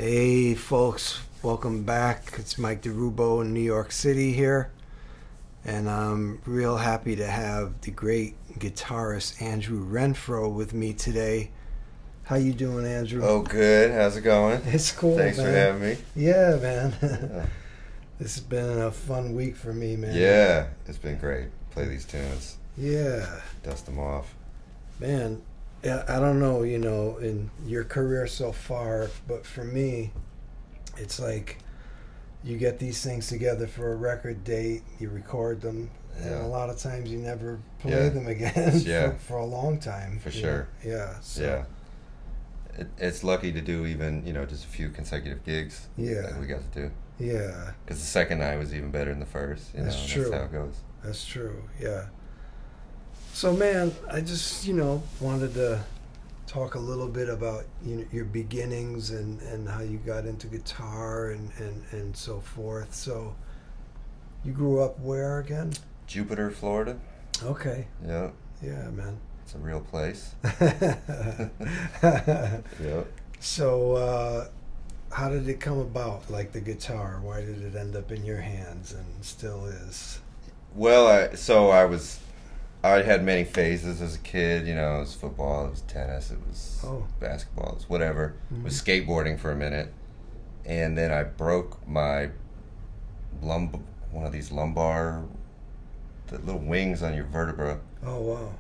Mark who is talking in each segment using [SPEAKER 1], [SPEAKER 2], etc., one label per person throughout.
[SPEAKER 1] Hey folks, welcome back. It's Mike Dirubbo in New York City here, and I'm real happy to have the great guitarist Andrew Renfroe with me today. How you doing, Andrew?
[SPEAKER 2] Oh, good. How's it going?
[SPEAKER 1] It's cool,
[SPEAKER 2] Thanks
[SPEAKER 1] man.
[SPEAKER 2] for having me.
[SPEAKER 1] Yeah, man.
[SPEAKER 2] Yeah.
[SPEAKER 1] This has been a fun week for me, man.
[SPEAKER 2] Yeah, it's been great. Play these tunes,
[SPEAKER 1] Yeah.
[SPEAKER 2] dust them off.
[SPEAKER 1] Man, I don't know, in your career so far, but for me, it's like you get these things together for a record date, you record them, and
[SPEAKER 2] Yeah.
[SPEAKER 1] a lot of times you never play them again
[SPEAKER 2] Yeah.
[SPEAKER 1] for a long time.
[SPEAKER 2] For sure.
[SPEAKER 1] Yeah. So,
[SPEAKER 2] Yeah. It's lucky to do even, just a few consecutive gigs that we got to do.
[SPEAKER 1] Yeah.
[SPEAKER 2] Because the second night was even better than the first.
[SPEAKER 1] That's true.
[SPEAKER 2] That's how it goes.
[SPEAKER 1] That's true. Yeah. So, man, I just, wanted to talk a little bit about your beginnings and how you got into guitar and so forth. So, you grew up where again?
[SPEAKER 2] Jupiter, Florida.
[SPEAKER 1] Okay.
[SPEAKER 2] Yeah.
[SPEAKER 1] Yeah, man.
[SPEAKER 2] It's a real place. Yeah.
[SPEAKER 1] So, how did it come about, like the guitar? Why did it end up in your hands and still is?
[SPEAKER 2] Well, I had many phases as a kid. It was football, it was tennis, it was basketball, it was whatever. It was skateboarding for a minute, and then I broke my one of these lumbar, the little wings on your vertebra.
[SPEAKER 1] Oh, wow.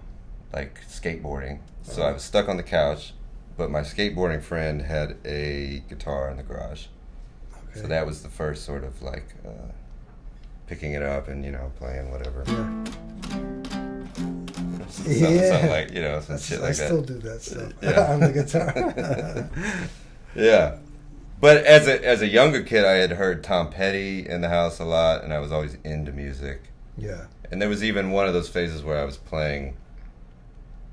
[SPEAKER 2] Like skateboarding. So I was stuck on the couch, but my skateboarding friend had a guitar in the garage. Okay. So that was the first sort of like picking it up and playing whatever.
[SPEAKER 1] Yeah.
[SPEAKER 2] Something like, some shit like that.
[SPEAKER 1] I still do that stuff on the guitar.
[SPEAKER 2] Yeah. But as a younger kid, I had heard Tom Petty in the house a lot, and I was always into music.
[SPEAKER 1] Yeah.
[SPEAKER 2] And there was even one of those phases where I was playing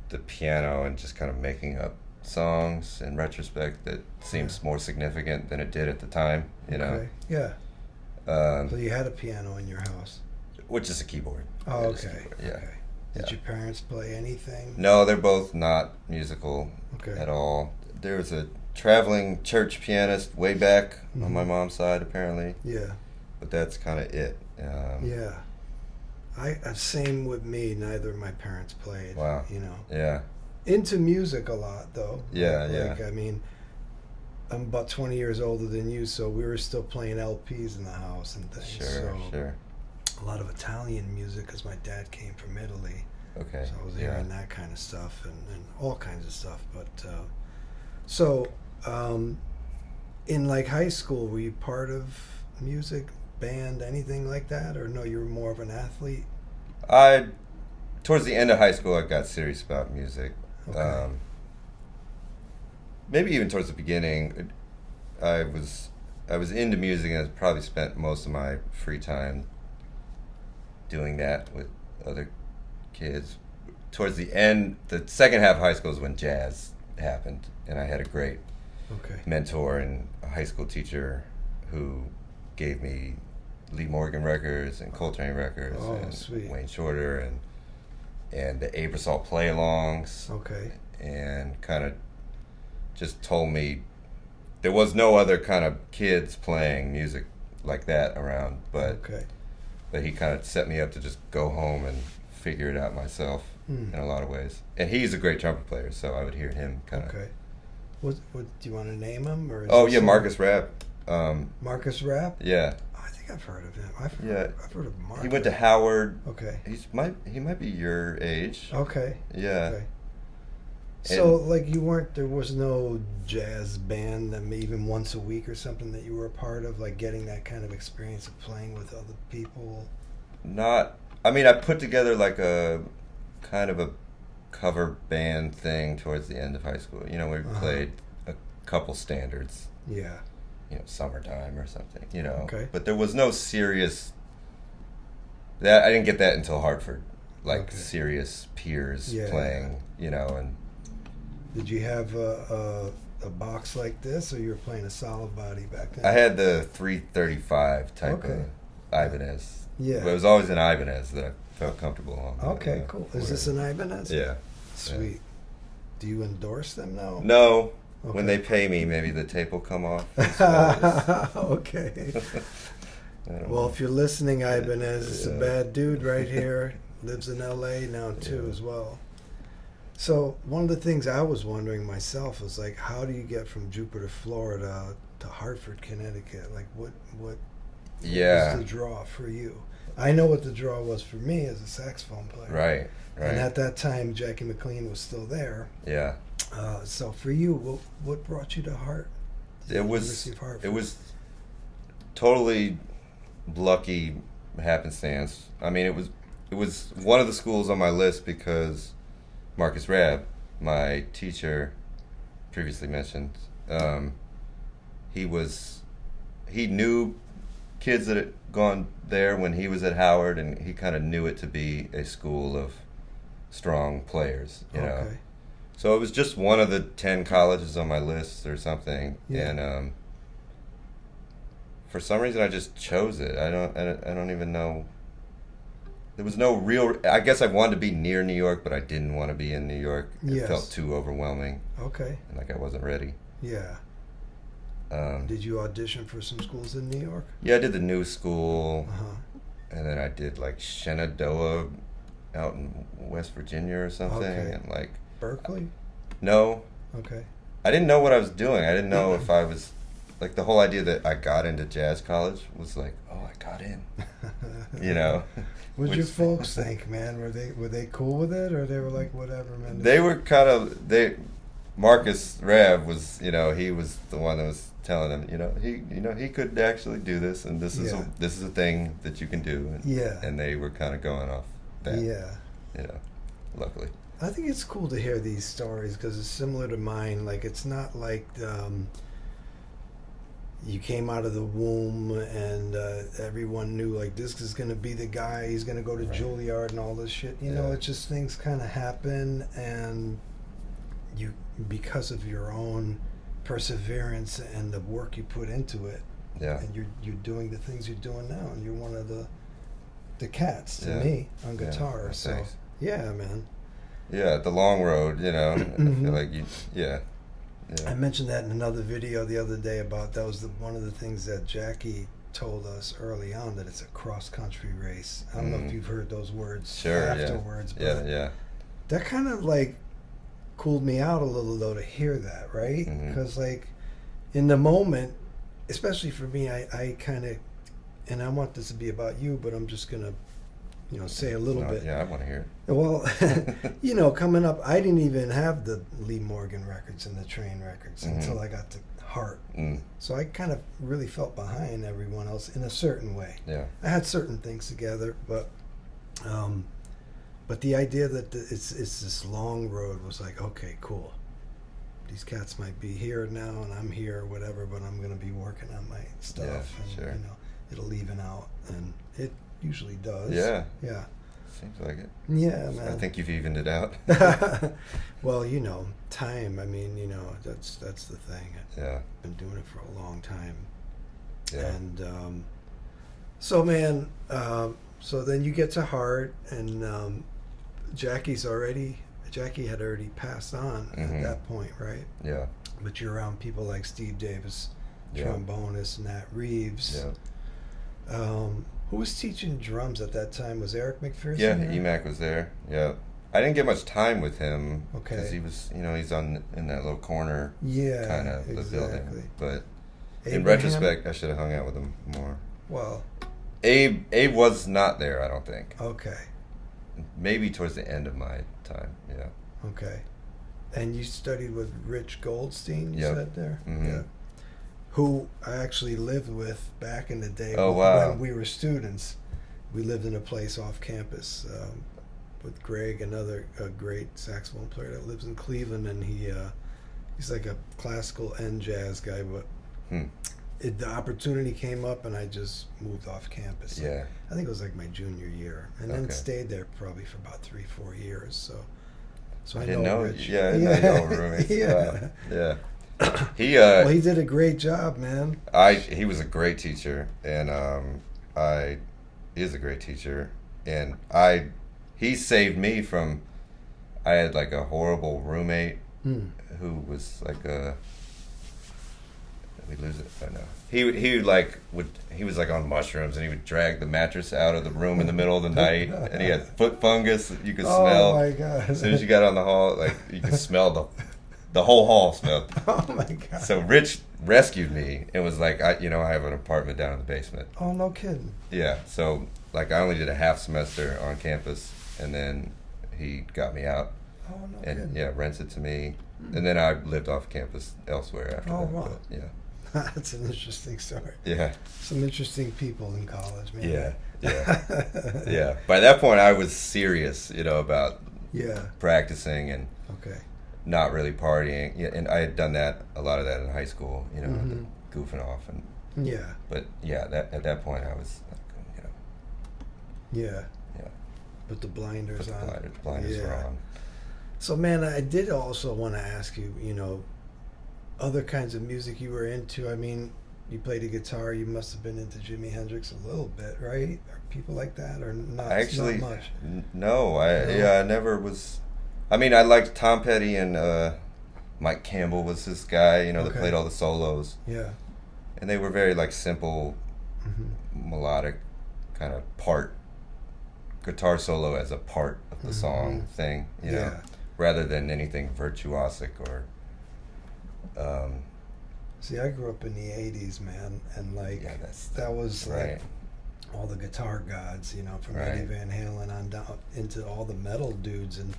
[SPEAKER 2] the piano and just kind of making up songs in retrospect that seems more significant than it did at the time,
[SPEAKER 1] Okay. Yeah. So you had a piano in your house?
[SPEAKER 2] Which is a keyboard.
[SPEAKER 1] Oh, okay.
[SPEAKER 2] Yeah.
[SPEAKER 1] Okay. Did your parents play anything?
[SPEAKER 2] No, they're both not musical at all. There was a traveling church pianist way back on my mom's side, apparently.
[SPEAKER 1] Yeah.
[SPEAKER 2] But that's kind of it.
[SPEAKER 1] Yeah. Same with me. Neither of my parents played.
[SPEAKER 2] Wow. Yeah.
[SPEAKER 1] Into music a lot, though.
[SPEAKER 2] Yeah,
[SPEAKER 1] I mean, I'm about 20 years older than you, so we were still playing LPs in the house and things.
[SPEAKER 2] Sure.
[SPEAKER 1] A lot of Italian music, because my dad came from Italy.
[SPEAKER 2] Okay.
[SPEAKER 1] So I was hearing that kind of stuff and all kinds of stuff. But in like high school, were you part of music, band, anything like that, or no? You were more of an athlete.
[SPEAKER 2] Towards the end of high school, I got serious about music.
[SPEAKER 1] Okay.
[SPEAKER 2] Maybe even towards the beginning, I was into music, and I probably spent most of my free time doing that with other kids. Towards the end, the second half of high school is when jazz happened, and I had a great mentor and a high school teacher who gave me Lee Morgan records and Coltrane records and
[SPEAKER 1] sweet.
[SPEAKER 2] Wayne Shorter and the Aebersold play-alongs.
[SPEAKER 1] Okay.
[SPEAKER 2] And kind of just told me there was no other kind of kids playing music like that around, but he kind of set me up to just go home and figure it out myself in a lot of ways. And he's a great trumpet player, so I would hear him kind of.
[SPEAKER 1] Okay. What do you want to name him? Or
[SPEAKER 2] Marcus Rapp.
[SPEAKER 1] Marcus Rapp?
[SPEAKER 2] Yeah.
[SPEAKER 1] I think I've heard of him. I've heard of Marcus.
[SPEAKER 2] He went to Howard.
[SPEAKER 1] Okay.
[SPEAKER 2] He might be your age.
[SPEAKER 1] Okay.
[SPEAKER 2] Yeah.
[SPEAKER 1] Okay. So, there was no jazz band that even once a week or something that you were a part of, like getting that kind of experience of playing with other people?
[SPEAKER 2] I put together like a kind of a cover band thing towards the end of high school. We played a couple standards.
[SPEAKER 1] Yeah.
[SPEAKER 2] Summertime or something,
[SPEAKER 1] Okay.
[SPEAKER 2] But there was no serious, I didn't get that until Hartford, serious peers playing, and.
[SPEAKER 1] Did you have a box like this, or you were playing a solid body back then?
[SPEAKER 2] I had the 335 type of Ibanez.
[SPEAKER 1] Yeah.
[SPEAKER 2] But it was always an Ibanez that I felt comfortable on.
[SPEAKER 1] Cool. Is this an Ibanez?
[SPEAKER 2] Yeah.
[SPEAKER 1] Sweet. Do you endorse them now?
[SPEAKER 2] No,
[SPEAKER 1] Okay.
[SPEAKER 2] When they pay me, maybe the tape will come off.
[SPEAKER 1] Okay.
[SPEAKER 2] I don't
[SPEAKER 1] Well,
[SPEAKER 2] know.
[SPEAKER 1] if you're listening, Ibanez, it's a
[SPEAKER 2] Yeah.
[SPEAKER 1] bad dude right here. Lives in L.A. now too,
[SPEAKER 2] Yeah.
[SPEAKER 1] as well. So one of the things I was wondering myself was like, how do you get from Jupiter, Florida, to Hartford, Connecticut? Like, what was
[SPEAKER 2] Yeah.
[SPEAKER 1] the draw for you? I know what the draw was for me as a saxophone player.
[SPEAKER 2] Right.
[SPEAKER 1] And
[SPEAKER 2] Right.
[SPEAKER 1] at that time, Jackie McLean was still there.
[SPEAKER 2] Yeah.
[SPEAKER 1] So for you, what brought you to
[SPEAKER 2] It was
[SPEAKER 1] University of Hartford?
[SPEAKER 2] it was totally lucky happenstance. I mean, it was one of the schools on my list because Marcus Rabb, my teacher, previously mentioned, he knew kids that had gone there when he was at Howard, and he kind of knew it to be a school of strong players, you know.
[SPEAKER 1] Okay.
[SPEAKER 2] So it was just one of the 10 colleges on my list or something,
[SPEAKER 1] Yeah.
[SPEAKER 2] and for some reason I just chose it. I don't even know. There was no real. I guess I wanted to be near New York, but I didn't want to be in New York. It
[SPEAKER 1] Yes.
[SPEAKER 2] felt too overwhelming,
[SPEAKER 1] Okay.
[SPEAKER 2] and like I wasn't ready.
[SPEAKER 1] Yeah. Did you audition for some schools in New York?
[SPEAKER 2] Yeah, I did the New School,
[SPEAKER 1] Uh-huh.
[SPEAKER 2] and then I did like Shenandoah out in West Virginia or something,
[SPEAKER 1] Okay.
[SPEAKER 2] and like
[SPEAKER 1] Berkeley?
[SPEAKER 2] no,
[SPEAKER 1] Okay.
[SPEAKER 2] I didn't know what I was doing. I didn't know if I was like the whole idea that I got into jazz college was like, oh, I got in, you know.
[SPEAKER 1] What'd your
[SPEAKER 2] Which-
[SPEAKER 1] folks think, man? Were they cool with it, or they were like, whatever, man?
[SPEAKER 2] They were kind of Marcus Rabb was, you know, he was the one that was telling them, he could actually do this, and this is
[SPEAKER 1] Yeah.
[SPEAKER 2] this is a thing that you can do, and,
[SPEAKER 1] Yeah.
[SPEAKER 2] and they were kind of going off that,
[SPEAKER 1] Yeah.
[SPEAKER 2] you know, luckily.
[SPEAKER 1] I think it's cool to hear these stories because it's similar to mine. Like, it's not like you came out of the womb and everyone knew, like, this is going to be the guy, he's going to go to
[SPEAKER 2] Right.
[SPEAKER 1] Juilliard and all this shit. You know,
[SPEAKER 2] Yeah.
[SPEAKER 1] it's just things kind of happen, and you, because of your own perseverance and the work you put into it,
[SPEAKER 2] Yeah.
[SPEAKER 1] and you're doing the things you're doing now, and you're one of the cats to
[SPEAKER 2] Yeah.
[SPEAKER 1] me on
[SPEAKER 2] Yeah.
[SPEAKER 1] guitar. So
[SPEAKER 2] Thanks.
[SPEAKER 1] yeah, man.
[SPEAKER 2] Yeah, the long road, you know. I
[SPEAKER 1] Mhm.
[SPEAKER 2] feel like
[SPEAKER 1] I
[SPEAKER 2] yeah.
[SPEAKER 1] mentioned that in another video the other day about that was one of the things that Jackie told us early on, that it's a cross country race. I don't know if you've heard those words
[SPEAKER 2] Sure,
[SPEAKER 1] afterwards,
[SPEAKER 2] yeah,
[SPEAKER 1] but
[SPEAKER 2] yeah,
[SPEAKER 1] that kind of like cooled me out a little though to hear that, right?
[SPEAKER 2] Mhm.
[SPEAKER 1] Because like in the moment, especially for me, I kind of, and I want this to be about you, but I'm just gonna say a little bit.
[SPEAKER 2] Yeah, I want to hear
[SPEAKER 1] Well, coming up, I didn't even have the Lee Morgan records and the Train records
[SPEAKER 2] Mhm.
[SPEAKER 1] until I got to Heart.
[SPEAKER 2] it.
[SPEAKER 1] So I kind of really felt behind everyone else in a certain way.
[SPEAKER 2] Yeah,
[SPEAKER 1] I had certain things together, but the idea that it's this long road was like, okay, cool. These cats might be here now, and I'm here, whatever. But I'm gonna be working on my stuff,
[SPEAKER 2] Yeah,
[SPEAKER 1] and
[SPEAKER 2] sure.
[SPEAKER 1] it'll even out, and it usually does.
[SPEAKER 2] yeah.
[SPEAKER 1] Yeah.
[SPEAKER 2] Seems like it.
[SPEAKER 1] Yeah, man.
[SPEAKER 2] I think you've evened it out.
[SPEAKER 1] Well, time. I mean, that's the thing.
[SPEAKER 2] Yeah,
[SPEAKER 1] I've been doing it for a long time.
[SPEAKER 2] yeah.
[SPEAKER 1] And so, man, so then you get to Heart, and Jackie had already passed on at
[SPEAKER 2] Mhm.
[SPEAKER 1] that point, right?
[SPEAKER 2] Yeah,
[SPEAKER 1] But you're around people like Steve Davis,
[SPEAKER 2] Yeah.
[SPEAKER 1] trombonist, Nat Reeves.
[SPEAKER 2] yeah.
[SPEAKER 1] Who was teaching drums at that time? Was Eric McPherson?
[SPEAKER 2] Yeah,
[SPEAKER 1] there?
[SPEAKER 2] Emac was there. Yeah, I didn't get much time with him because
[SPEAKER 1] Okay.
[SPEAKER 2] he was, he's in that little corner
[SPEAKER 1] Yeah,
[SPEAKER 2] kind of the
[SPEAKER 1] exactly.
[SPEAKER 2] building. But in
[SPEAKER 1] Abraham?
[SPEAKER 2] retrospect, I should have hung out with him more.
[SPEAKER 1] Well,
[SPEAKER 2] Abe was not there, I don't think.
[SPEAKER 1] okay.
[SPEAKER 2] Maybe towards the end of my time. Yeah.
[SPEAKER 1] Okay. And you studied with Rich Goldstein, you
[SPEAKER 2] Yep.
[SPEAKER 1] said there?
[SPEAKER 2] Mhm.
[SPEAKER 1] Yeah. Who I actually lived with back in the day
[SPEAKER 2] Oh, wow.
[SPEAKER 1] when we were students. We lived in a place off campus with Greg, another great saxophone player that lives in Cleveland, and he's like a classical and jazz guy, but
[SPEAKER 2] Hmm.
[SPEAKER 1] the opportunity came up and I just moved off campus.
[SPEAKER 2] Yeah.
[SPEAKER 1] I think it was like my junior year, and then
[SPEAKER 2] Okay.
[SPEAKER 1] stayed there probably for about 3-4 years. So
[SPEAKER 2] I
[SPEAKER 1] I
[SPEAKER 2] didn't
[SPEAKER 1] know
[SPEAKER 2] know.
[SPEAKER 1] Rich.
[SPEAKER 2] Yeah, I didn't know y'all were roommates.
[SPEAKER 1] Yeah.
[SPEAKER 2] Wow. Yeah. He
[SPEAKER 1] Well, he did a great job, man.
[SPEAKER 2] he was a great teacher, and he is a great teacher, and he saved me from. I had like a horrible roommate who was like a. Did we lose it? Oh no. He was like on mushrooms, and he would drag the mattress out of the room in the middle of the night, and he had foot fungus that you could smell.
[SPEAKER 1] Oh my god!
[SPEAKER 2] As soon as you got on the hall, like you could smell the whole hall smelled.
[SPEAKER 1] Oh my god!
[SPEAKER 2] So Rich rescued me and was like, I have an apartment down in the basement.
[SPEAKER 1] Oh, no kidding.
[SPEAKER 2] Yeah. So like I only did a half semester on campus, and then he got me out.
[SPEAKER 1] Oh, no
[SPEAKER 2] and
[SPEAKER 1] kidding.
[SPEAKER 2] rents it to me, and then I lived off campus elsewhere after that.
[SPEAKER 1] Wow.
[SPEAKER 2] But, yeah.
[SPEAKER 1] That's an interesting story.
[SPEAKER 2] Yeah.
[SPEAKER 1] Some interesting people in college, man.
[SPEAKER 2] Yeah. Yeah. By that point, I was serious, about practicing and not really partying. Yeah, and I had done a lot of that in high school, goofing off and.
[SPEAKER 1] Yeah.
[SPEAKER 2] But yeah, at that point, I was,
[SPEAKER 1] Yeah.
[SPEAKER 2] Yeah.
[SPEAKER 1] Put the blinders on.
[SPEAKER 2] The blinders were on.
[SPEAKER 1] So, man, I did also want to ask you, other kinds of music you were into. I mean, you played the guitar. You must have been into Jimi Hendrix a little bit, right? Or people like that, or not?
[SPEAKER 2] Actually,
[SPEAKER 1] not much.
[SPEAKER 2] No. I never was. I mean, I liked Tom Petty and Mike Campbell was this guy, that played all the solos.
[SPEAKER 1] Yeah.
[SPEAKER 2] And they were very like simple, melodic, kind of part guitar solo as a part of the song thing, rather than anything virtuosic or.
[SPEAKER 1] See, I grew up in the 80s, man, and that was
[SPEAKER 2] right.
[SPEAKER 1] like all the guitar gods, from
[SPEAKER 2] Right.
[SPEAKER 1] Eddie Van Halen on down into all the metal dudes, and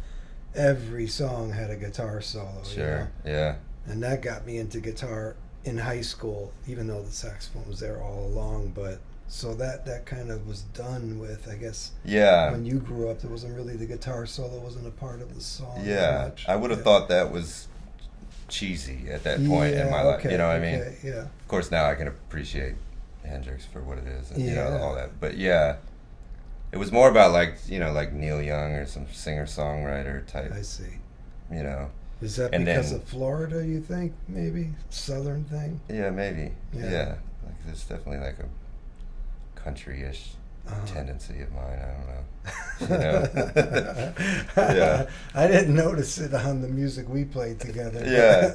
[SPEAKER 1] every song had a guitar solo.
[SPEAKER 2] Sure, yeah.
[SPEAKER 1] And that got me into guitar in high school, even though the saxophone was there all along, but so that kind of was done with, I guess.
[SPEAKER 2] Yeah.
[SPEAKER 1] When you grew up, there wasn't really the guitar solo wasn't a part of the song.
[SPEAKER 2] Yeah,
[SPEAKER 1] much.
[SPEAKER 2] I would have thought that was cheesy at that point in my life. You know what I mean?
[SPEAKER 1] Yeah.
[SPEAKER 2] Of course, now I can appreciate Hendrix for what it is, and all that. But yeah, it was more about like Neil Young or some singer-songwriter type.
[SPEAKER 1] I see. Is that
[SPEAKER 2] and
[SPEAKER 1] because
[SPEAKER 2] then,
[SPEAKER 1] of Florida? You think maybe Southern thing?
[SPEAKER 2] Yeah, maybe.
[SPEAKER 1] Yeah.
[SPEAKER 2] Like there's definitely like a country-ish tendency of mine. I don't know. Yeah.
[SPEAKER 1] I didn't notice it on the music we played together.
[SPEAKER 2] Yeah,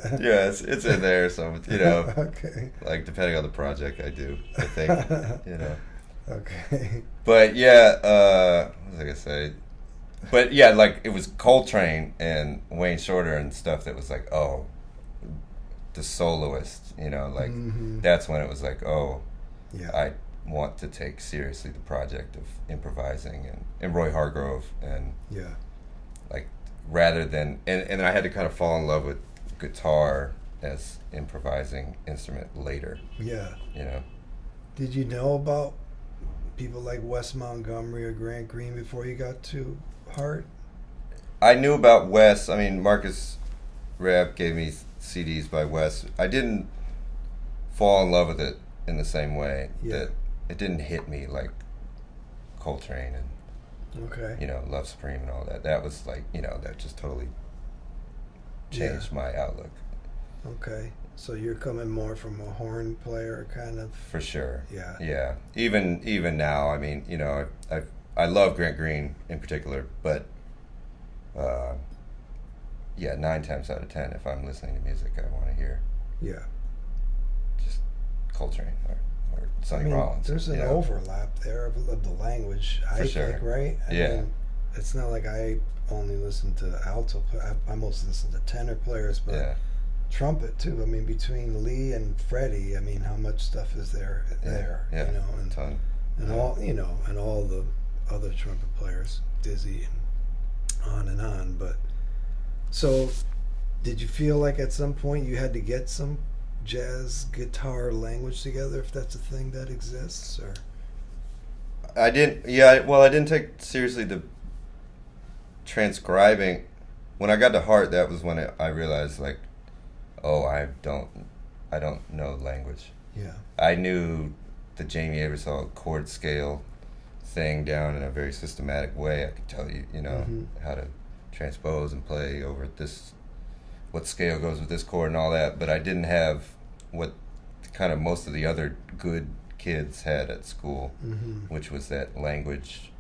[SPEAKER 2] it's in there. So
[SPEAKER 1] Okay.
[SPEAKER 2] like depending on the project I do, I think
[SPEAKER 1] Okay.
[SPEAKER 2] But yeah, what was I gonna say? But yeah, like it was Coltrane and Wayne Shorter and stuff that was like, oh, the soloist, that's when it was like, oh, I want to take seriously the project of improvising and Roy Hargrove and like rather than and I had to kind of fall in love with guitar as improvising instrument later.
[SPEAKER 1] Yeah.
[SPEAKER 2] Did
[SPEAKER 1] you know about people like Wes Montgomery or Grant Green before you got to Heart?
[SPEAKER 2] I knew about Wes. I mean, Marcus Rapp gave me CDs by Wes. I didn't fall in love with it in the same way. That it didn't hit me like Coltrane and Love Supreme and all that. That was like, that just totally changed my outlook.
[SPEAKER 1] Okay. So you're coming more from a horn player kind of? For
[SPEAKER 2] sure.
[SPEAKER 1] Yeah.
[SPEAKER 2] Yeah. Even now, I mean, I love Grant Green in particular, but 9 times out of 10, if I'm listening to music, I want to hear just Coltrane or Sonny Rollins.
[SPEAKER 1] There's an overlap there of the language, I think, right? I mean, it's not like I only listen to alto. I mostly listen to tenor players, but trumpet too. I mean, between Lee and Freddie, I mean, how much stuff is there?
[SPEAKER 2] And
[SPEAKER 1] and
[SPEAKER 2] ton.
[SPEAKER 1] And all and all the other trumpet players, Dizzy and on. But so, did you feel like at some point you had to get some jazz guitar language together, if that's a thing that exists? Or
[SPEAKER 2] I didn't. Yeah, well, I didn't take seriously the transcribing. When I got to Heart, that was when I realized, like, oh, I don't know language.
[SPEAKER 1] Yeah.
[SPEAKER 2] I knew the Jamie Aebersold chord scale thing down in a very systematic way. I could tell you, how to transpose and play over this, what scale goes with this chord and all that, but I didn't have what kind of most of the other good kids had at school, which was that language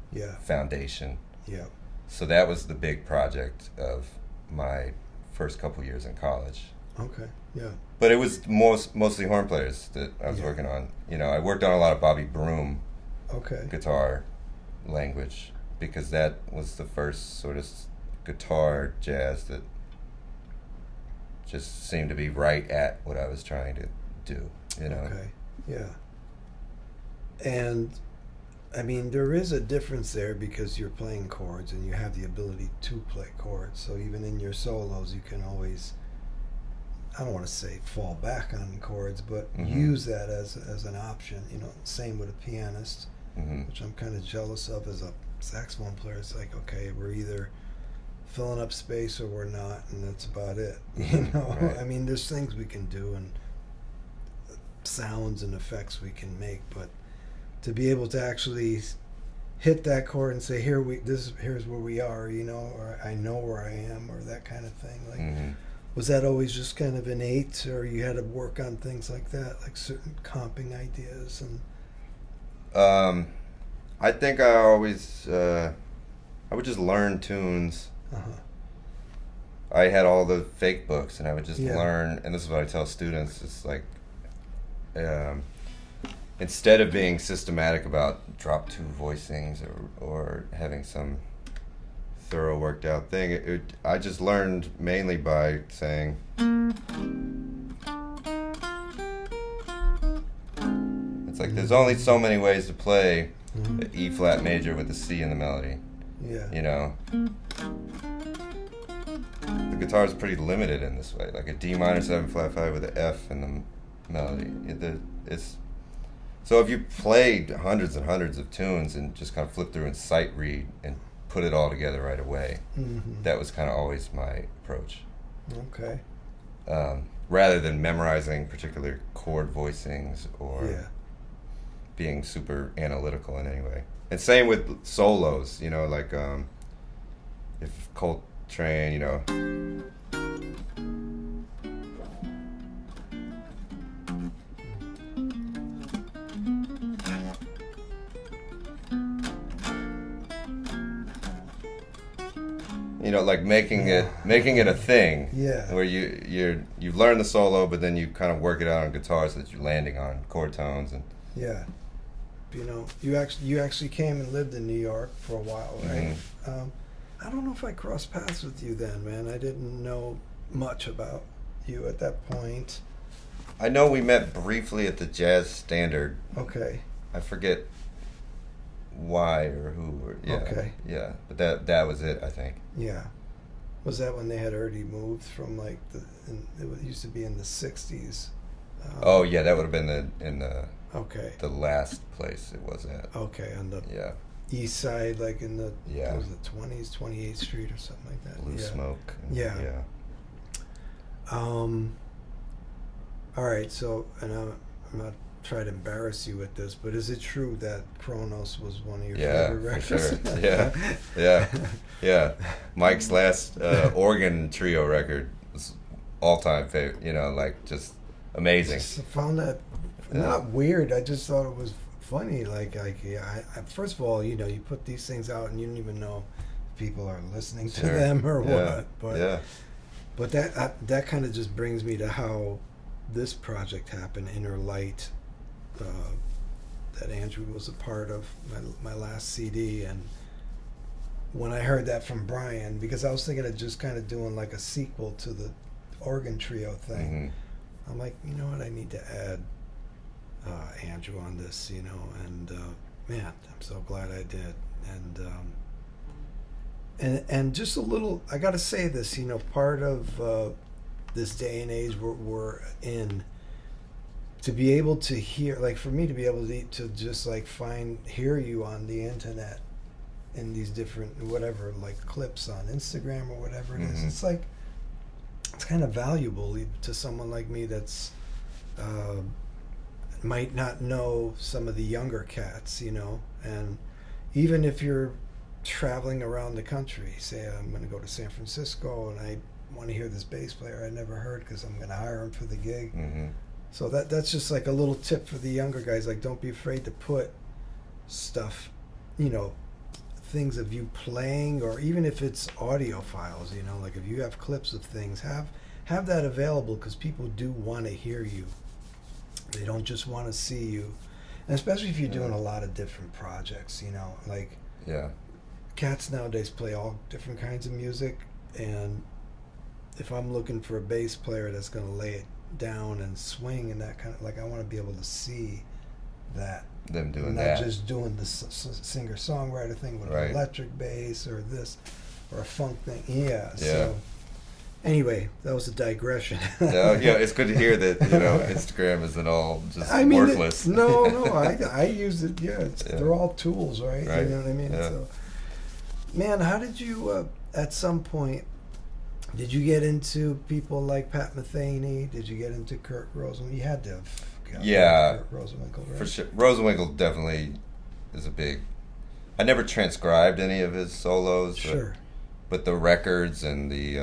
[SPEAKER 2] foundation.
[SPEAKER 1] Yeah.
[SPEAKER 2] So that was the big project of my first couple years in college.
[SPEAKER 1] Okay, yeah.
[SPEAKER 2] But it was mostly horn players that I was working on. You know, I worked on a lot of Bobby Broom guitar language, because that was the first sort of guitar jazz that just seemed to be right at what I was trying to do, you know.
[SPEAKER 1] Okay, yeah. And I mean, there is a difference there because you're playing chords and you have the ability to play chords. So even in your solos, you can always, I don't want to say fall back on chords, but use that as an option. You know, same with a pianist, which I'm kind of jealous of as a saxophone player. It's like, okay, we're either filling up space or we're not, and that's about it. You know,
[SPEAKER 2] Right.
[SPEAKER 1] I mean, there's things we can do and sounds and effects we can make, but to be able to actually hit that chord and say, here's where we are, you know, or I know where I am, or that kind of thing. Like, was that always just kind of innate, or you had to work on things like that, like certain comping ideas? And
[SPEAKER 2] I think I always I would just learn tunes. I had all the fake books, and I would just learn. And this is what I tell students: it's like, instead of being systematic about drop two voicings or having some thorough worked out thing, I just learned mainly by saying. It's like there's only so many ways to play the E flat major with the C in the melody.
[SPEAKER 1] Yeah.
[SPEAKER 2] You know, the guitar is pretty limited in this way. Like a D minor 7 flat 5 with an F in the melody. It's so if you played hundreds and hundreds of tunes and just kind of flip through and sight read and put it all together right away, that was kind of always my approach.
[SPEAKER 1] Okay.
[SPEAKER 2] Rather than memorizing particular chord voicings or being super analytical in any way. And same with solos, you know, like if Coltrane, you know. You know, like making it a thing.
[SPEAKER 1] Yeah.
[SPEAKER 2] Where you learn the solo, but then you kind of work it out on guitar so that you're landing on chord tones and.
[SPEAKER 1] Yeah. You know, you actually came and lived in New York for a while, right? I don't know if I crossed paths with you then, man. I didn't know much about you at that point.
[SPEAKER 2] I know we met briefly at the Jazz Standard.
[SPEAKER 1] Okay.
[SPEAKER 2] I forget why or who. Or, yeah. Okay. Yeah, but that was it, I think.
[SPEAKER 1] Yeah. Was that when they had already moved from like it used to be in the 60s?
[SPEAKER 2] Oh yeah, that would have been in the
[SPEAKER 1] the
[SPEAKER 2] last place it was at.
[SPEAKER 1] Okay, on the east side, like in the what was it 20s, 28th Street or something like that.
[SPEAKER 2] Blue Smoke.
[SPEAKER 1] Yeah. All right, so, and I'm not trying to embarrass you with this, but is it true that Kronos was one of your favorite records?
[SPEAKER 2] For sure. Yeah. Mike's last organ trio record was all-time favorite. You know, like just amazing.
[SPEAKER 1] I just found that not weird. I just thought it was funny. Like I first of all, you know, you put these things out and you don't even know if people are listening to them or what. But that kind of just brings me to how this project happened, Inner Light, that Andrew was a part of, my last CD. And when I heard that from Brian, because I was thinking of just kind of doing like a sequel to the organ trio thing, I'm like, you know what, I need to add Andrew on this, you know, and man, I'm so glad I did. And just a little, I got to say this, you know, part of this day and age we're in, to be able to hear, like for me to be able to just like hear you on the internet in these different whatever, like clips on Instagram or whatever it is, it's like, it's kind of valuable to someone like me that's might not know some of the younger cats, you know. And even if you're traveling around the country, say I'm going to go to San Francisco and I want to hear this bass player I never heard because I'm going to hire him for the gig. So that's just like a little tip for the younger guys. Like, don't be afraid to put stuff, you know, things of you playing, or even if it's audio files, you know, like if you have clips of things, have that available, because people do want to hear you. They don't just want to see you. And especially if you're doing a lot of different projects, you know, like
[SPEAKER 2] Yeah.
[SPEAKER 1] cats nowadays play all different kinds of music, and if I'm looking for a bass player that's going to lay it down and swing and that kind of, like, I want to be able to see that.
[SPEAKER 2] Them doing
[SPEAKER 1] not
[SPEAKER 2] that.
[SPEAKER 1] just doing the singer-songwriter thing with
[SPEAKER 2] Right.
[SPEAKER 1] an electric bass or this or a funk thing. Yeah.
[SPEAKER 2] Yeah.
[SPEAKER 1] So anyway, that was a digression.
[SPEAKER 2] No, yeah, it's good to hear that, you know, Instagram isn't all just
[SPEAKER 1] I mean,
[SPEAKER 2] worthless.
[SPEAKER 1] I use it. Yeah,
[SPEAKER 2] Yeah.
[SPEAKER 1] they're all tools, right?
[SPEAKER 2] Right.
[SPEAKER 1] You know what I mean?
[SPEAKER 2] Yeah.
[SPEAKER 1] So, man, how did you? At some point, did you get into people like Pat Metheny? Did you get into Kurt Rosenwinkel? You had to have.
[SPEAKER 2] Yeah.
[SPEAKER 1] Kurt Rosenwinkel, right?
[SPEAKER 2] For sure. Rosenwinkel definitely is a big... I never transcribed any of his solos.
[SPEAKER 1] Sure.
[SPEAKER 2] But the records and the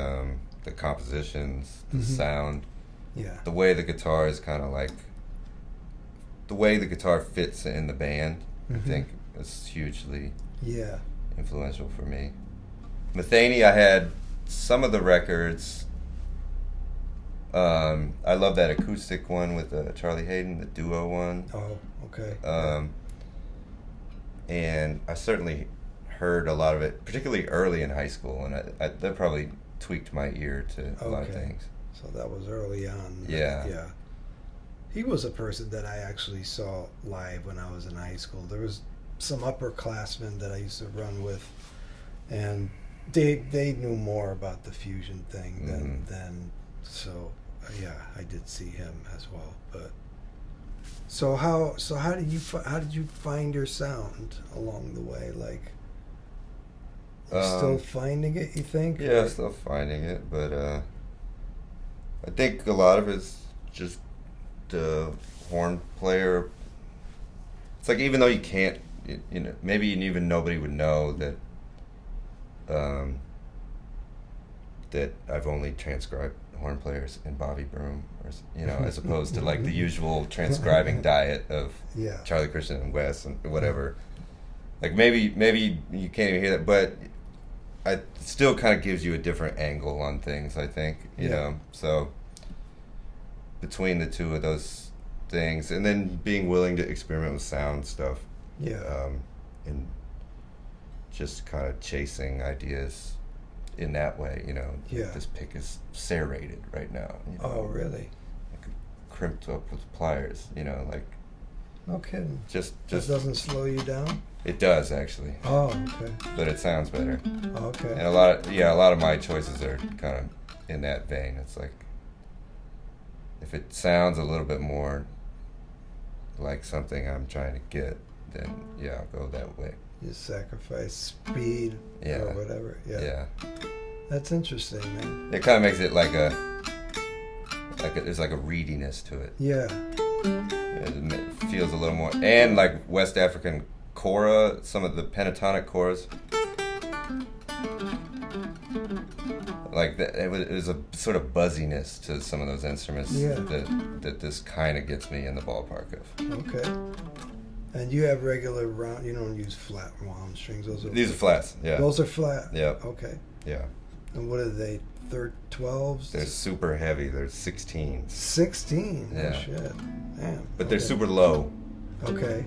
[SPEAKER 2] compositions, the sound,
[SPEAKER 1] Yeah.
[SPEAKER 2] the way the guitar is kind of like... The way the guitar fits in the band, I think, is hugely
[SPEAKER 1] Yeah.
[SPEAKER 2] influential for me. Metheny, I had some of the records. I love that acoustic one with Charlie Hayden, the duo one.
[SPEAKER 1] Oh, okay.
[SPEAKER 2] And I certainly heard a lot of it, particularly early in high school, and that probably tweaked my ear to a lot of things.
[SPEAKER 1] So that was early on.
[SPEAKER 2] Yeah.
[SPEAKER 1] Yeah. He was a person that I actually saw live when I was in high school. There was some upperclassmen that I used to run with, and they knew more about the fusion thing than so. Yeah, I did see him as well. But so how did you find your sound along the way? Like, you still finding it, you think?
[SPEAKER 2] Yeah, still finding it, but I think a lot of it's just the horn player. It's like, even though you can't, you know, maybe even nobody would know that that I've only transcribed horn players in Bobby Broom, or, you know, as opposed to like the usual transcribing diet of Charlie Christian and Wes and whatever. Like maybe you can't even hear that, but it still kind of gives you a different angle on things, I think, you know. So between the two of those things, and then being willing to experiment with sound stuff, and just kind of chasing ideas in that way, you know. Like, this pick is serrated right now. You know?
[SPEAKER 1] Oh, really?
[SPEAKER 2] Like crimped up with pliers, you know, like.
[SPEAKER 1] No kidding.
[SPEAKER 2] Just
[SPEAKER 1] That doesn't slow you down?
[SPEAKER 2] It does, actually.
[SPEAKER 1] Oh, okay.
[SPEAKER 2] But it sounds better.
[SPEAKER 1] Okay.
[SPEAKER 2] And a lot of my choices are kind of in that vein. It's like, if it sounds a little bit more like something I'm trying to get, then I'll go that way.
[SPEAKER 1] You sacrifice speed or whatever. Yeah. That's interesting, man.
[SPEAKER 2] It kind of makes it there's like a reediness to it.
[SPEAKER 1] Yeah.
[SPEAKER 2] It feels a little more, and like West African kora, some of the pentatonic choras. Like it was a sort of buzziness to some of those instruments that this kind of gets me in the ballpark of.
[SPEAKER 1] Okay. And you have regular round. You don't use flat wound strings.
[SPEAKER 2] These are flats. Yeah.
[SPEAKER 1] Those are flat.
[SPEAKER 2] Yeah.
[SPEAKER 1] Okay.
[SPEAKER 2] Yeah.
[SPEAKER 1] And what are they? 12s?
[SPEAKER 2] They're super heavy. They're 16s.
[SPEAKER 1] 16.
[SPEAKER 2] Yeah.
[SPEAKER 1] Oh shit. Damn.
[SPEAKER 2] But they're super low.
[SPEAKER 1] Okay.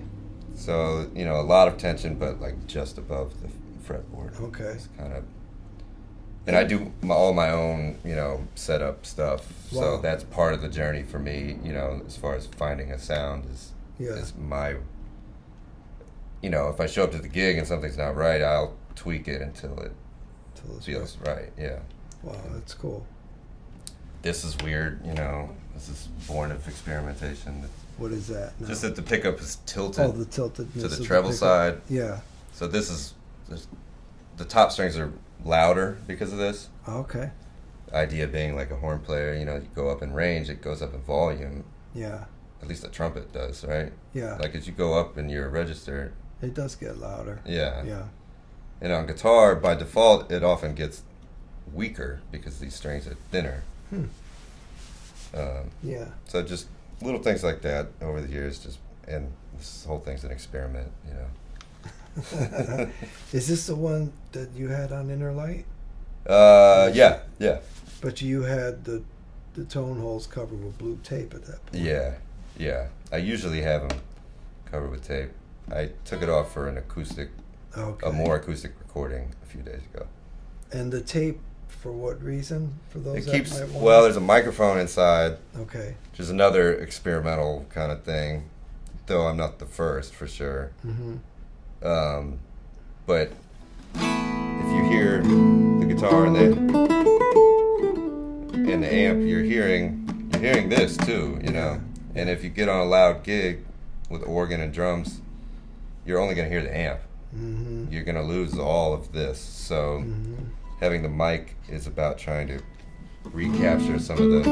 [SPEAKER 2] So, you know, a lot of tension, but like just above the fretboard.
[SPEAKER 1] Okay.
[SPEAKER 2] It's kind of. And I do all my own, you know, setup stuff.
[SPEAKER 1] Wow.
[SPEAKER 2] So that's part of the journey for me, you know, as far as finding a sound is my, you know, if I show up to the gig and something's not right, I'll tweak it until it feels right. Yeah.
[SPEAKER 1] Wow, that's cool.
[SPEAKER 2] This is weird, you know. This is born of experimentation.
[SPEAKER 1] What is that? No.
[SPEAKER 2] Just that the pickup is tilted.
[SPEAKER 1] Oh, the tiltedness
[SPEAKER 2] to the treble side.
[SPEAKER 1] Yeah.
[SPEAKER 2] So the top strings are louder because of this.
[SPEAKER 1] Okay.
[SPEAKER 2] Idea being, like a horn player, you know, you go up in range, it goes up in volume.
[SPEAKER 1] Yeah.
[SPEAKER 2] At least the trumpet does, right?
[SPEAKER 1] Yeah.
[SPEAKER 2] Like as you go up in your register.
[SPEAKER 1] It does get louder.
[SPEAKER 2] Yeah.
[SPEAKER 1] Yeah.
[SPEAKER 2] And on guitar, by default, it often gets weaker because these strings are thinner.
[SPEAKER 1] Yeah.
[SPEAKER 2] So just little things like that over the years, and this whole thing's an experiment, you know.
[SPEAKER 1] Is this the one that you had on Inner Light?
[SPEAKER 2] Yeah.
[SPEAKER 1] But you had the tone holes covered with blue tape at that point.
[SPEAKER 2] Yeah. I usually have them covered with tape. I took it off for an acoustic, a more acoustic recording a few days ago.
[SPEAKER 1] And the tape, for what reason? For those
[SPEAKER 2] It keeps,
[SPEAKER 1] that might want.
[SPEAKER 2] well, there's a microphone inside.
[SPEAKER 1] Okay.
[SPEAKER 2] Which is another experimental kind of thing, though I'm not the first for sure.
[SPEAKER 1] Mm-hmm.
[SPEAKER 2] But if you hear the guitar and the amp, you're hearing this too, you know. And if you get on a loud gig with organ and drums, you're only going to hear the amp.
[SPEAKER 1] Mm-hmm.
[SPEAKER 2] You're going to lose all of this. So having the mic is about trying to recapture some of the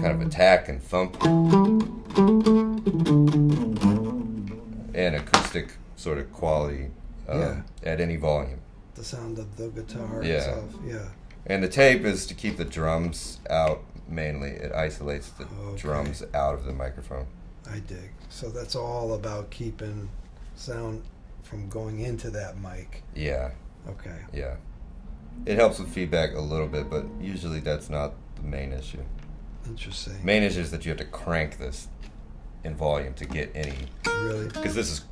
[SPEAKER 2] kind of attack and thump and acoustic sort of quality at any volume.
[SPEAKER 1] The sound of the guitar
[SPEAKER 2] Yeah.
[SPEAKER 1] itself, yeah.
[SPEAKER 2] And the tape is to keep the drums out mainly. It isolates the drums out of the microphone.
[SPEAKER 1] I dig. So that's all about keeping sound from going into that mic.
[SPEAKER 2] Yeah.
[SPEAKER 1] Okay.
[SPEAKER 2] Yeah. It helps with feedback a little bit, but usually that's not the main issue.
[SPEAKER 1] Interesting.
[SPEAKER 2] Main issue is that you have to crank this in volume to get any.
[SPEAKER 1] Really?
[SPEAKER 2] Because this is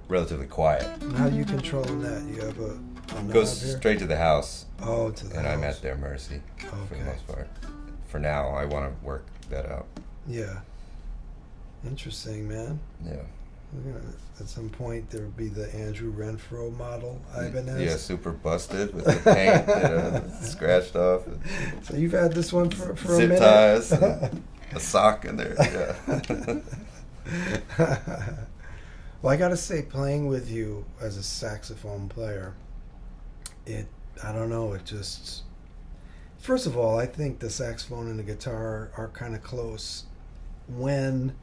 [SPEAKER 2] relatively quiet.
[SPEAKER 1] And how are you controlling that? You have a knob
[SPEAKER 2] It goes
[SPEAKER 1] here?
[SPEAKER 2] straight to the house.
[SPEAKER 1] Oh, to the house.
[SPEAKER 2] And I'm at their mercy for the most part. For now, I want to work that out.
[SPEAKER 1] Yeah. Interesting, man.
[SPEAKER 2] Yeah.
[SPEAKER 1] At some point, there would be the Andrew Renfroe model, Ibanez.
[SPEAKER 2] Yeah, super busted with the paint, scratched off.
[SPEAKER 1] So you've had this one for a
[SPEAKER 2] zip
[SPEAKER 1] minute?
[SPEAKER 2] ties, and a sock in there. Yeah.
[SPEAKER 1] Well, I got to say, playing with you as a saxophone player, I don't know, it just... First of all, I think the saxophone and the guitar are kind of close when...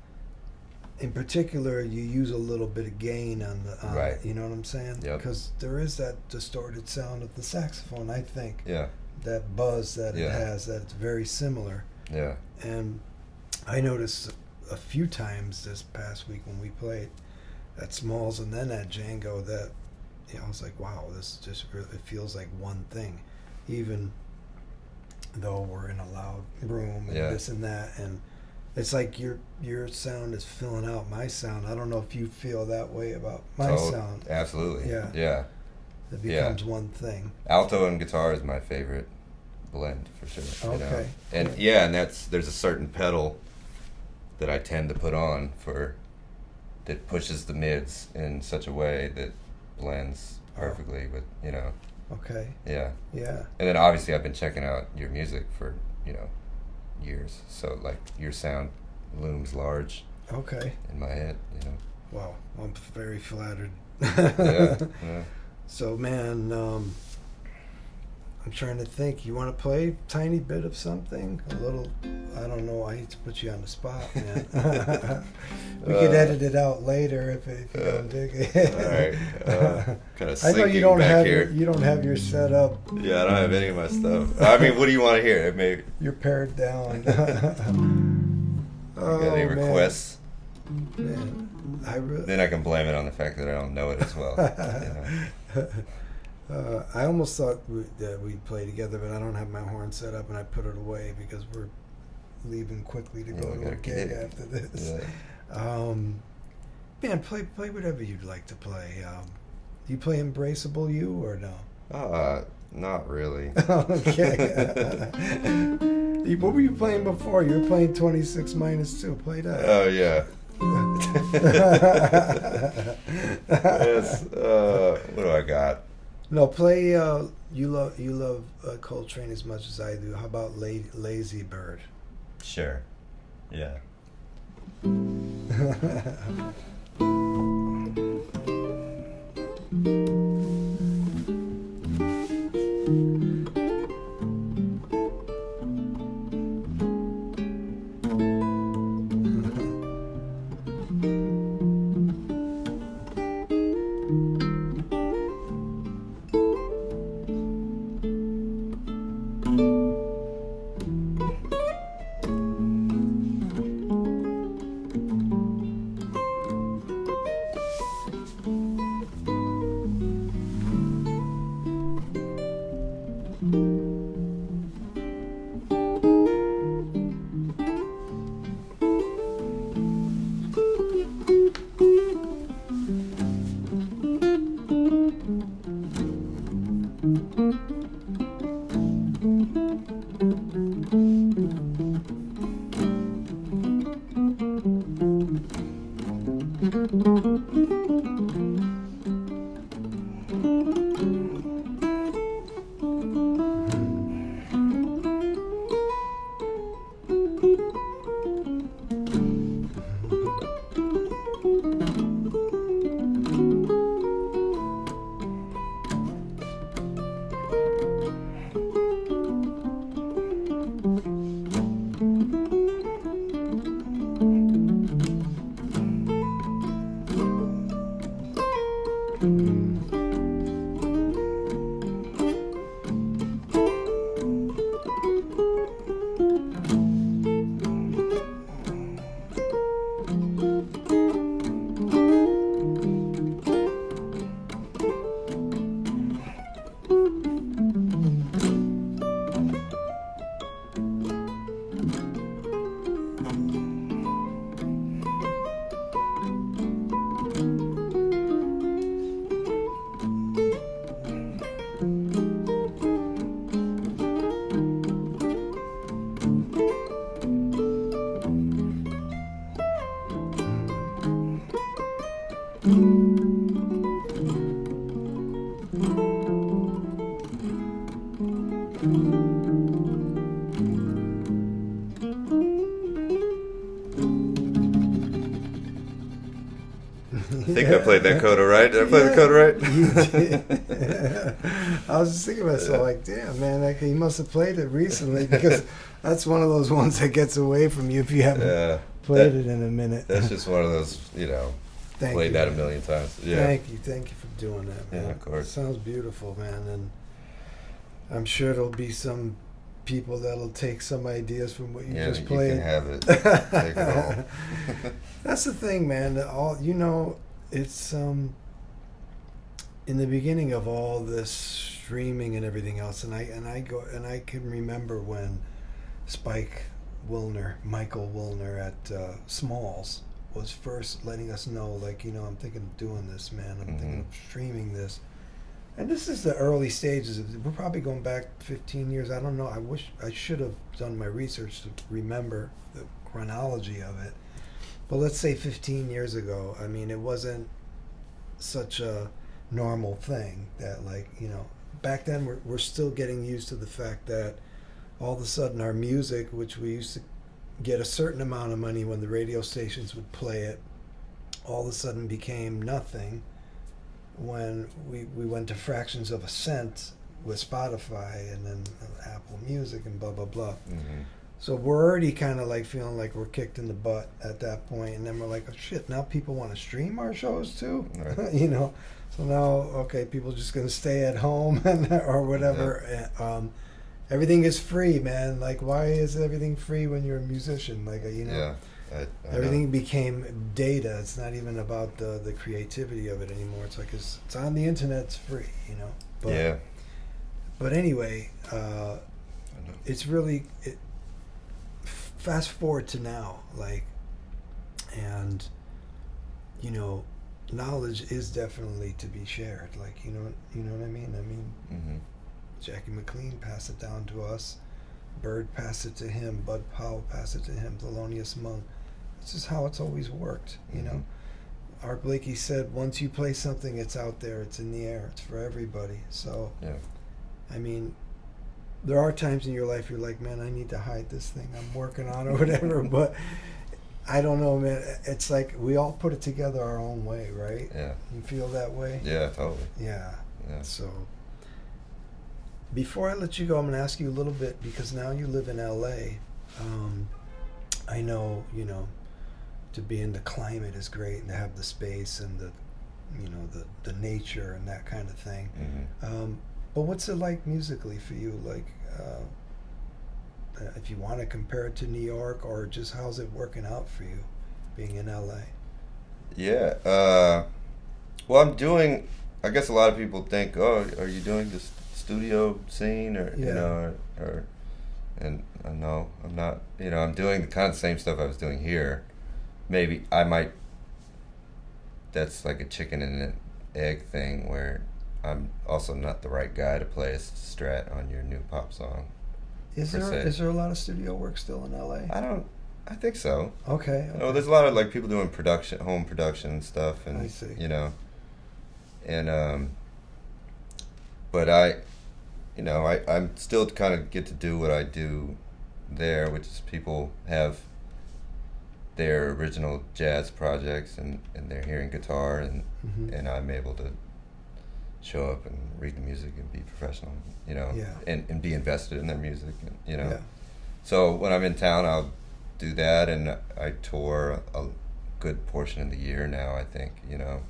[SPEAKER 1] In particular, you use a little bit of gain on the,
[SPEAKER 2] right.
[SPEAKER 1] You know what I'm saying?
[SPEAKER 2] Yep.
[SPEAKER 1] Because there is that distorted sound of the saxophone, I think.
[SPEAKER 2] Yeah.
[SPEAKER 1] That buzz that it has, that it's very similar.
[SPEAKER 2] Yeah.
[SPEAKER 1] And I noticed a few times this past week when we played at Smalls and then at Django that, I was like, wow, this just really, it feels like one thing. Even though we're in a loud room and this and that, and it's like your sound is filling out my sound. I don't know if you feel that way about my sound.
[SPEAKER 2] Absolutely.
[SPEAKER 1] Yeah. It becomes one thing.
[SPEAKER 2] Alto and guitar is my favorite blend for sure.
[SPEAKER 1] Okay.
[SPEAKER 2] You know? And and there's a certain pedal that I tend to put on that pushes the mids in such a way that blends perfectly with,
[SPEAKER 1] Okay.
[SPEAKER 2] Yeah.
[SPEAKER 1] Yeah.
[SPEAKER 2] And then obviously I've been checking out your music for, years, so like your sound looms large in my head.
[SPEAKER 1] Wow, I'm very flattered.
[SPEAKER 2] Yeah.
[SPEAKER 1] So man, I'm trying to think. You want to play a tiny bit of something? A little, I don't know, I hate to put you on the spot, man. We could edit it out later if you don't dig it.
[SPEAKER 2] All right. Kind of
[SPEAKER 1] I know you don't
[SPEAKER 2] back
[SPEAKER 1] have
[SPEAKER 2] here.
[SPEAKER 1] you don't have your setup.
[SPEAKER 2] Yeah, I don't have any of my stuff. I mean, what do you want to hear? Maybe
[SPEAKER 1] You're pared down.
[SPEAKER 2] got any requests?
[SPEAKER 1] Man,
[SPEAKER 2] Then I can blame it on the fact that I don't know it as well.
[SPEAKER 1] I almost thought that we'd play together, but I don't have my horn set up, and I put it away because we're leaving quickly to go to a gig after this.
[SPEAKER 2] Yeah.
[SPEAKER 1] Man, play whatever you'd like to play. Do you play Embraceable You or no?
[SPEAKER 2] Not really.
[SPEAKER 1] Okay. What were you playing before? You were playing 26 minus 2. Play that.
[SPEAKER 2] Oh yeah. Yes. What do I got?
[SPEAKER 1] No, play. You love Coltrane as much as I do. How about Lazy Bird?
[SPEAKER 2] Sure. Yeah. I think I played that coda right. Did I play the coda right?
[SPEAKER 1] You did. I was just thinking to myself, like, damn, man, he must have played it recently, because that's one of those ones that gets away from you if you haven't played it in a minute.
[SPEAKER 2] That's just one of those, played that a million times. Yeah.
[SPEAKER 1] Thank you for doing that, man.
[SPEAKER 2] Yeah, of course.
[SPEAKER 1] It sounds beautiful, man, and I'm sure there'll be some people that'll take some ideas from what you just played.
[SPEAKER 2] You can have it. Take it all.
[SPEAKER 1] That's the thing, man. It's in the beginning of all this streaming and everything else, and I can remember when Michael Wilner at Smalls was first letting us know, like, I'm thinking of doing this, man. I'm thinking of streaming this. And this is the early stages. We're probably going back 15 years. I don't know. I wish I should have done my research to remember the chronology of it. But let's say 15 years ago, I mean, it wasn't such a normal thing that, like, back then we're still getting used to the fact that all of a sudden our music, which we used to get a certain amount of money when the radio stations would play it, all of a sudden became nothing when we went to fractions of a cent with Spotify and then Apple Music and blah, blah, blah.
[SPEAKER 2] Mm-hmm.
[SPEAKER 1] So we're already kind of like feeling like we're kicked in the butt at that point. And then we're like, oh, shit, now people want to stream our shows too?
[SPEAKER 2] Right.
[SPEAKER 1] So now, okay, people are just going to stay at home or whatever.
[SPEAKER 2] Yeah.
[SPEAKER 1] Everything is free, man. Like, why is everything free when you're a musician? Like,
[SPEAKER 2] Yeah. I
[SPEAKER 1] everything
[SPEAKER 2] know.
[SPEAKER 1] became data. It's not even about the creativity of it anymore. It's like it's on the internet. It's free, But,
[SPEAKER 2] yeah.
[SPEAKER 1] But anyway, it's really fast forward to now, like, and knowledge is definitely to be shared. Like, you know what I mean?
[SPEAKER 2] Mm-hmm.
[SPEAKER 1] Jackie McLean passed it down to us. Bird passed it to him. Bud Powell passed it to him. Thelonious Monk. This is how it's always worked, Art Blakey said, once you play something, it's out there, it's in the air, it's for everybody. So,
[SPEAKER 2] Yeah.
[SPEAKER 1] I mean, there are times in your life you're like, man, I need to hide this thing I'm working on or whatever, but I don't know, man. It's like we all put it together our own way, right?
[SPEAKER 2] Yeah.
[SPEAKER 1] You feel that way?
[SPEAKER 2] Yeah, totally.
[SPEAKER 1] Yeah.
[SPEAKER 2] Yeah.
[SPEAKER 1] So, before I let you go, I'm going to ask you a little bit, because now you live in LA. I know, to be in the climate is great, and to have the space and the nature and that kind of thing.
[SPEAKER 2] Mm-hmm.
[SPEAKER 1] But what's it like musically for you? Like, if you want to compare it to New York, or just how's it working out for you being in LA?
[SPEAKER 2] Yeah. Well, I'm doing. I guess a lot of people think, "Oh, are you doing this studio scene?" Or and no, I'm not. I'm doing the kind of same stuff I was doing here. Maybe I might. That's like a chicken and an egg thing, where I'm also not the right guy to play a strat on your new pop song.
[SPEAKER 1] Is there a lot of studio work still in LA?
[SPEAKER 2] I don't I think so.
[SPEAKER 1] Okay.
[SPEAKER 2] You know, there's a lot of like people doing home production and stuff, and
[SPEAKER 1] I see.
[SPEAKER 2] you know, and but I, you know, I'm still kind of get to do what I do there, which is people have their original jazz projects and they're hearing guitar and I'm able to show up and read the music and be professional, you know, and be invested in their music, and, you know. So when I'm in town, I'll do that, and I tour a good portion of the year now, I think, you know.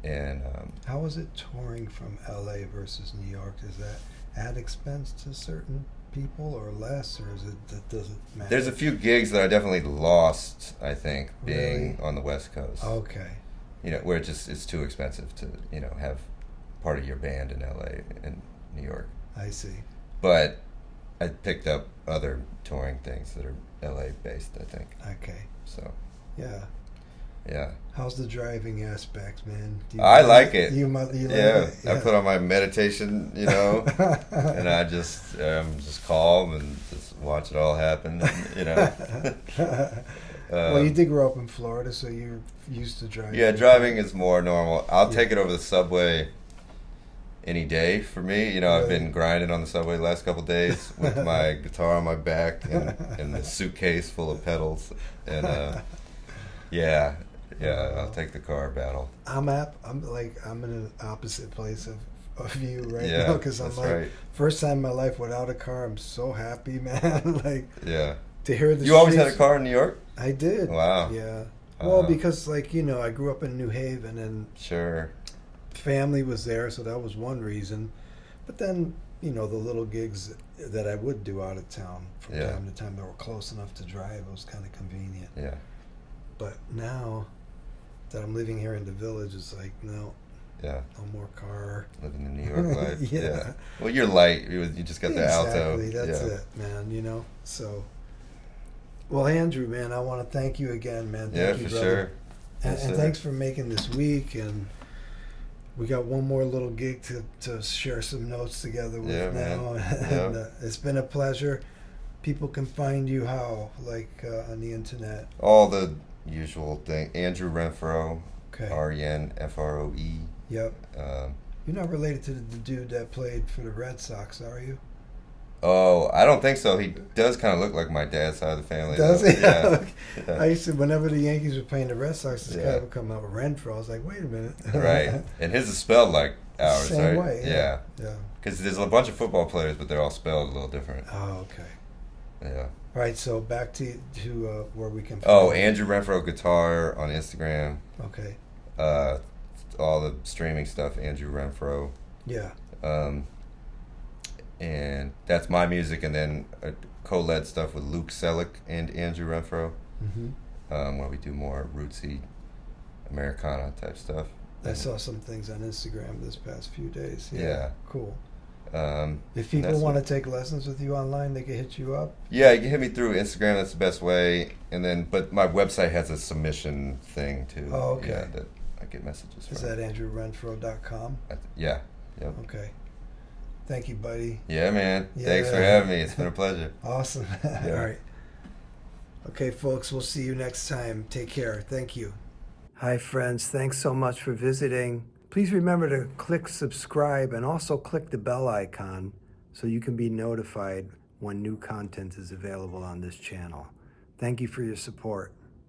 [SPEAKER 2] And
[SPEAKER 1] how is it touring from LA versus New York? Is that at expense to certain people or less, or is it that doesn't matter?
[SPEAKER 2] There's a few gigs that I definitely lost, I think, being on the West Coast.
[SPEAKER 1] Okay.
[SPEAKER 2] You know, where it's too expensive to, you know, have part of your band in LA and New York.
[SPEAKER 1] I see.
[SPEAKER 2] But I picked up other touring things that are LA based, I think.
[SPEAKER 1] Okay.
[SPEAKER 2] So.
[SPEAKER 1] Yeah. How's the driving aspect, man?
[SPEAKER 2] I like it.
[SPEAKER 1] You like it?
[SPEAKER 2] Yeah. I put on my meditation, you know, and I just calm and just watch it all happen, and, you know.
[SPEAKER 1] Well, you did grow up in Florida, so you're used to driving.
[SPEAKER 2] Yeah, driving is more normal. I'll take it over the subway any day for me. You know, I've been grinding on the subway the last couple of days with my guitar on my back and the suitcase full of pedals, and I'll take the car battle.
[SPEAKER 1] I'm in an opposite place of you now, because I'm like, first time in my life without a car. I'm so happy, man. To hear the.
[SPEAKER 2] You always had a car in New York?
[SPEAKER 1] I did.
[SPEAKER 2] Wow.
[SPEAKER 1] Yeah. Well, because I grew up in New Haven, and
[SPEAKER 2] sure,
[SPEAKER 1] family was there, so that was one reason. But then, the little gigs that I would do out of town from time to time that were close enough to drive, it was kind of convenient.
[SPEAKER 2] Yeah.
[SPEAKER 1] But now that I'm living here in the village, it's like, no.
[SPEAKER 2] Yeah.
[SPEAKER 1] No more car.
[SPEAKER 2] Living the New York life. Yeah. Well, you're light. You just got the alto.
[SPEAKER 1] Exactly. That's it, man. So. Well, Andrew, man, I want to thank you again, man. Thank you,
[SPEAKER 2] for
[SPEAKER 1] brother.
[SPEAKER 2] sure.
[SPEAKER 1] And thanks for making this week. And we got one more little gig to share some notes together with now. And it's been a pleasure. People can find you how? On the internet?
[SPEAKER 2] All the usual thing. Andrew Renfroe.
[SPEAKER 1] Okay.
[SPEAKER 2] Renfroe.
[SPEAKER 1] Yep. You're not related to the dude that played for the Red Sox, are you?
[SPEAKER 2] Oh, I don't think so. He does kind of look like my dad's side of the family.
[SPEAKER 1] Does he?
[SPEAKER 2] Yeah.
[SPEAKER 1] I used to, whenever the Yankees were playing the Red Sox, this guy would come out with Renfroe. I was like, wait a minute.
[SPEAKER 2] Right. And his is spelled like ours,
[SPEAKER 1] Same
[SPEAKER 2] right?
[SPEAKER 1] way.
[SPEAKER 2] Yeah.
[SPEAKER 1] Yeah.
[SPEAKER 2] Because there's a bunch of football players, but they're all spelled a little different.
[SPEAKER 1] Oh, okay.
[SPEAKER 2] Yeah.
[SPEAKER 1] All right, so back to where we can.
[SPEAKER 2] Andrew Renfroe Guitar on Instagram.
[SPEAKER 1] Okay.
[SPEAKER 2] All the streaming stuff, Andrew Renfroe.
[SPEAKER 1] Yeah.
[SPEAKER 2] And that's my music, and then co-led stuff with Luke Selleck and Andrew Renfroe, where we do more rootsy Americana type stuff.
[SPEAKER 1] I saw some things on Instagram this past few days.
[SPEAKER 2] Yeah.
[SPEAKER 1] Cool. If people want to take lessons with you online, they can hit you up?
[SPEAKER 2] Yeah, you can hit me through Instagram. That's the best way. And then, but my website has a submission thing, too.
[SPEAKER 1] Oh, okay.
[SPEAKER 2] Yeah, that I get messages from.
[SPEAKER 1] Is that andrewrenfroe.com?
[SPEAKER 2] Yeah. Yep.
[SPEAKER 1] Okay. Thank you, buddy.
[SPEAKER 2] Yeah, man. Yeah. Thanks for having me. It's been a pleasure.
[SPEAKER 1] Awesome.
[SPEAKER 2] Yeah.
[SPEAKER 1] All right. Okay, folks, we'll see you next time. Take care. Thank you. Hi, friends. Thanks so much for visiting. Please remember to click subscribe and also click the bell icon so you can be notified when new content is available on this channel. Thank you for your support.